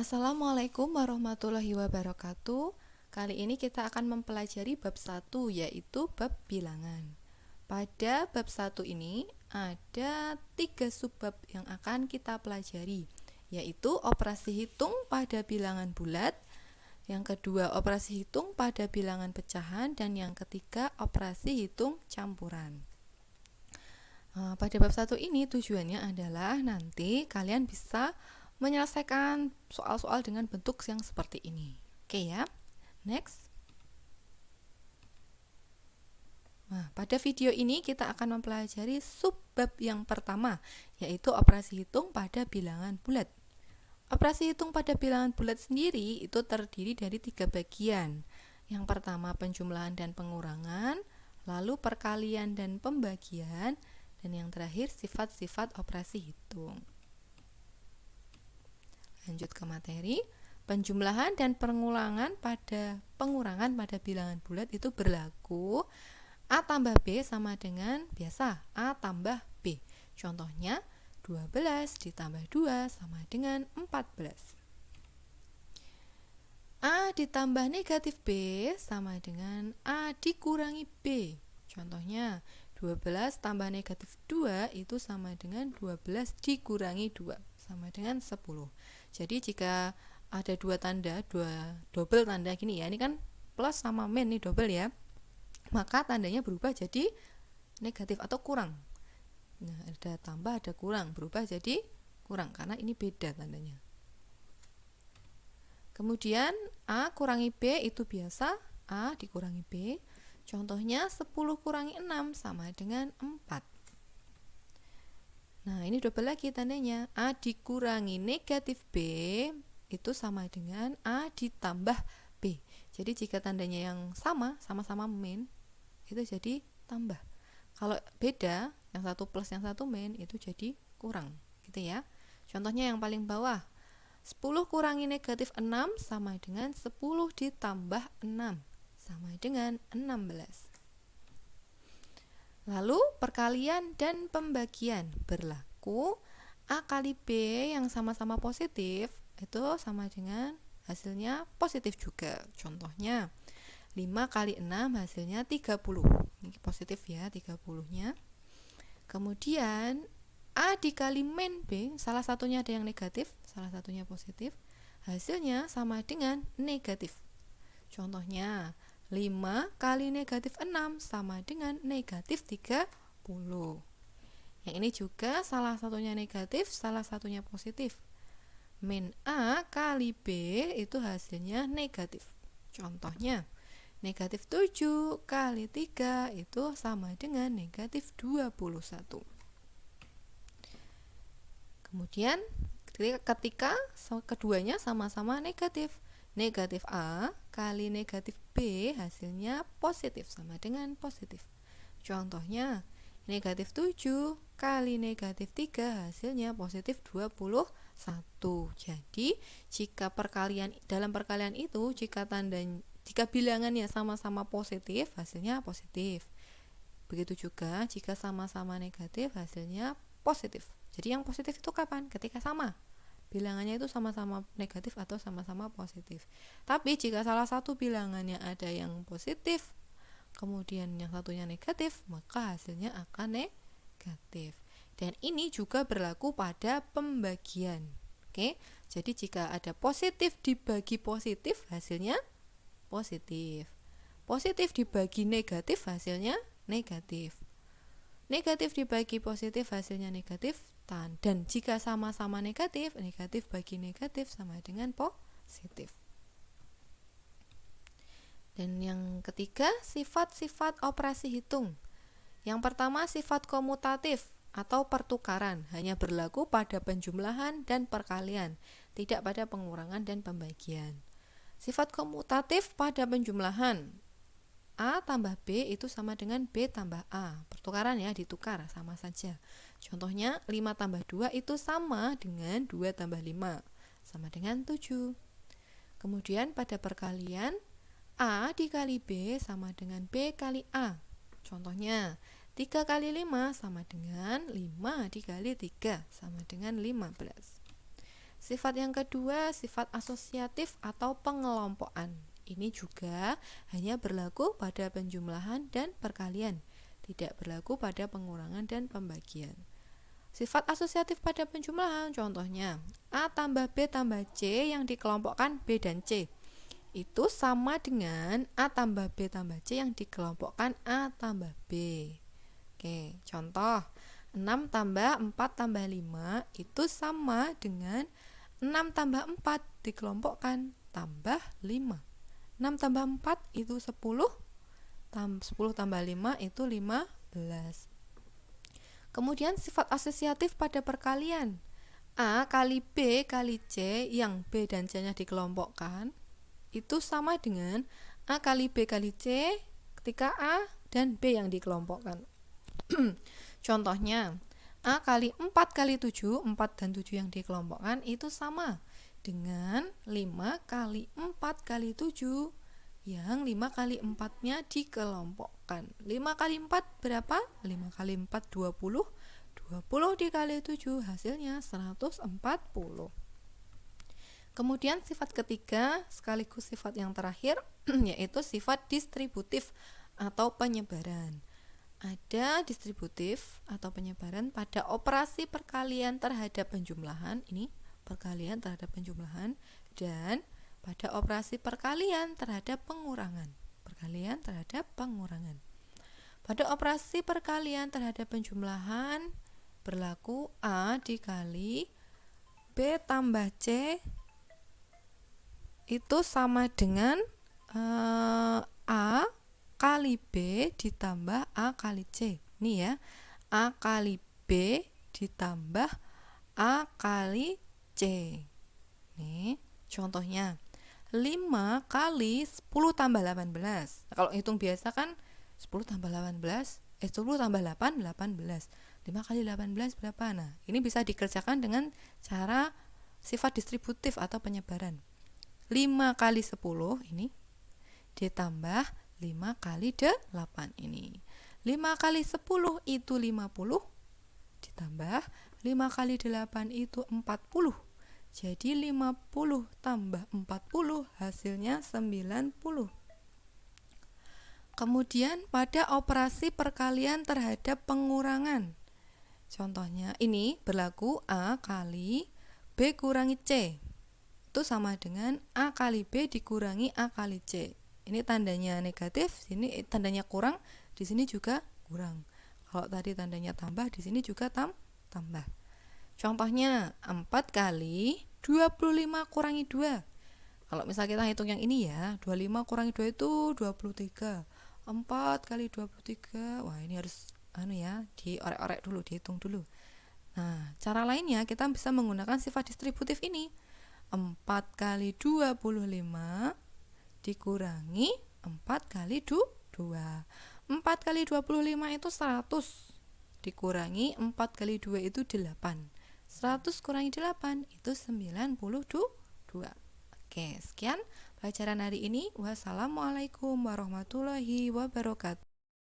Assalamualaikum warahmatullahi wabarakatuh. Kali ini kita akan mempelajari bab 1, yaitu bab bilangan. Pada bab 1 ini ada 3 subbab yang akan kita pelajari, yaitu operasi hitung pada bilangan bulat, yang kedua operasi hitung pada bilangan pecahan, dan yang ketiga operasi hitung campuran. Pada bab 1 ini tujuannya adalah nanti kalian bisa menyelesaikan soal-soal dengan bentuk yang seperti ini. Oke ya, next. Pada video ini kita akan mempelajari subbab yang pertama, yaitu operasi hitung pada bilangan bulat. Operasi hitung pada bilangan bulat sendiri itu terdiri dari 3 bagian. Yang pertama penjumlahan dan pengurangan, lalu perkalian dan pembagian, dan yang terakhir sifat-sifat operasi hitung. Lanjut ke materi. Penjumlahan dan pengurangan pada bilangan bulat itu berlaku A tambah B sama dengan biasa A tambah B. Contohnya 12 ditambah 2 sama dengan 14. A ditambah negatif B sama dengan A dikurangi B. Contohnya 12 tambah negatif 2 itu sama dengan 12 dikurangi 2 sama dengan 10. Jadi jika ada dua double tanda gini ya, ini kan plus sama min nih double ya, maka tandanya berubah jadi negatif atau kurang. Nah, ada tambah ada kurang, berubah jadi kurang karena ini beda tandanya. Kemudian A kurangi B itu biasa A dikurangi B. Contohnya 10 kurangi 6 sama dengan 4. Nah, ini double lagi tandanya. A dikurangi negatif B itu sama dengan A ditambah B. Jadi jika tandanya yang sama-sama min, itu jadi tambah. Kalau beda, yang satu plus yang satu min, itu jadi kurang, gitu ya. Contohnya yang paling bawah. 10 kurangi negatif 6 sama dengan 10 ditambah 6 sama dengan 16. Lalu perkalian dan pembagian berlaku A kali B yang sama-sama positif itu sama dengan hasilnya positif juga. Contohnya 5 kali 6 hasilnya 30. Ini positif ya 30-nya. Kemudian A dikali min B, salah satunya ada yang negatif, salah satunya positif. Hasilnya sama dengan negatif. Contohnya 5 kali negatif 6 sama dengan negatif 30. Yang ini juga salah satunya negatif, salah satunya positif. Min A kali B itu hasilnya negatif. Contohnya negatif 7 kali 3 itu sama dengan negatif 21. Kemudian ketika keduanya sama-sama negatif, negatif A kali negatif B hasilnya positif sama dengan positif. Contohnya negatif 7 kali negatif 3 hasilnya positif 21. Jadi jika dalam perkalian itu jika bilangannya sama-sama positif hasilnya positif. Begitu juga jika sama-sama negatif hasilnya positif. Jadi yang positif itu kapan? Ketika sama bilangannya itu sama-sama negatif atau sama-sama positif. Tapi jika salah satu bilangannya ada yang positif, kemudian yang satunya negatif, maka hasilnya akan negatif. Dan ini juga berlaku pada pembagian. Oke, jadi jika ada positif dibagi positif, hasilnya positif. Positif dibagi negatif, hasilnya negatif. Negatif dibagi positif, hasilnya negatif. Dan jika sama-sama negatif, negatif bagi negatif sama dengan positif. Dan yang ketiga, sifat-sifat operasi hitung. Yang pertama, sifat komutatif atau pertukaran, hanya berlaku pada penjumlahan dan perkalian, tidak pada pengurangan dan pembagian. Sifat komutatif pada penjumlahan, A tambah B itu sama dengan B tambah A. Pertukaran ya, ditukar, sama saja. Contohnya 5 tambah 2 itu sama dengan 2 tambah 5, sama dengan 7. Kemudian pada perkalian, A dikali B sama dengan B kali A. Contohnya 3 kali 5 sama dengan 5 dikali 3 sama dengan 15. Sifat yang kedua, sifat asosiatif atau pengelompokan. Ini juga hanya berlaku pada penjumlahan dan perkalian, tidak berlaku pada pengurangan dan pembagian. Sifat asosiatif pada penjumlahan, contohnya A tambah B tambah C yang dikelompokkan B dan C. Itu sama dengan A tambah B tambah C yang dikelompokkan A tambah B. Oke, contoh 6 tambah 4 tambah 5 itu sama dengan 6 tambah 4 dikelompokkan tambah 5. 6 tambah 4 itu 10, 10 tambah 5 itu 15. Kemudian sifat asosiatif pada perkalian. A kali B kali C yang B dan C nya dikelompokkan itu sama dengan A kali B kali C ketika A dan B yang dikelompokkan. Contohnya A kali 4 kali 7, 4 dan 7 yang dikelompokkan itu sama dengan 5 kali 4 kali 7 yang 5 kali 4 nya dikelompokkan. 5 kali 4 berapa? 5 kali 4 20, 20 dikali 7 hasilnya 140. Kemudian sifat ketiga sekaligus sifat yang terakhir yaitu sifat distributif atau penyebaran. Ada distributif atau penyebaran pada operasi perkalian terhadap penjumlahan, ini perkalian terhadap penjumlahan, dan pada operasi perkalian terhadap pengurangan. Perkalian terhadap pengurangan. Pada operasi perkalian terhadap penjumlahan berlaku A dikali B tambah C itu sama dengan A kali B ditambah A kali C. Ini ya, A kali B ditambah A kali C. Nih, contohnya 5 kali 10 tambah 18. Nah, kalau hitung biasa kan 10 tambah 18, 10 tambah 8, 18. 5 kali 18 berapa? Nah, ini bisa dikerjakan dengan cara sifat distributif atau penyebaran. 5 kali 10 ini ditambah 5 kali 8 ini. 5 kali 10 itu 50 ditambah 5 kali 8 itu 40. Jadi 50 tambah 40 hasilnya 90. Kemudian pada operasi perkalian terhadap pengurangan. Contohnya ini berlaku A kali B kurangi C. Itu sama dengan A kali B dikurangi A kali C. Ini tandanya negatif, sini tandanya kurang, di sini juga kurang. Kalau tadi tandanya tambah, di sini juga tambah. Contohnya 4 kali 25 kurangi 2. Kalau misal kita hitung yang ini ya, 25 kurangi 2 itu 23. 4 kali 23. Wah, ini harus diorek-orek dulu, dihitung dulu. Nah, cara lainnya kita bisa menggunakan sifat distributif ini. 4 kali 25 dikurangi 4 kali 2. 4 kali 25 itu 100 dikurangi 4 kali 2 itu 8. 100 kurangi 8 itu 92. Oke, sekian pelajaran hari ini. Wassalamualaikum warahmatullahi wabarakatuh.